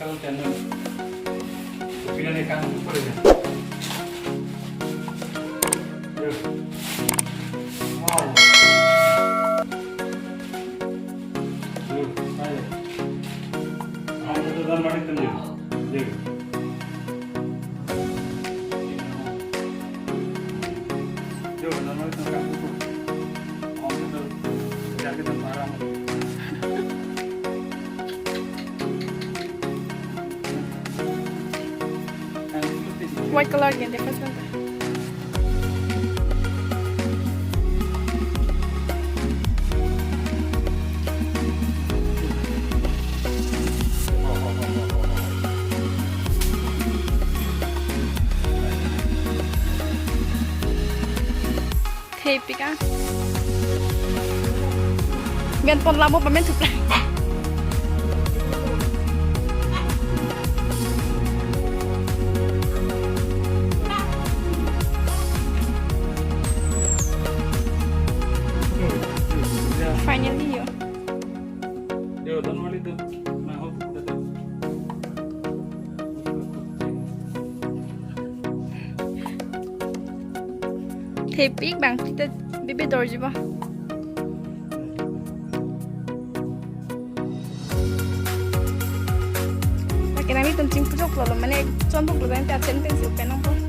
Kalau channel pilihan ikan super ya. Wow. Ayo. Kamu itu dan mari tunjuk. Dan mari tunjuk kamu. Kamu itu jadi dan marah. White color yan, di ba sa kanta? Tape ka. Mian pon lamo pa men tukla. Finally yo. Yo, dan mari tu. Maho tu. Tape bang kita bibi dor jiba. Lagi nami tuncing pujok lolo, mana contoh lolo yang tiap centeng sih penang pun.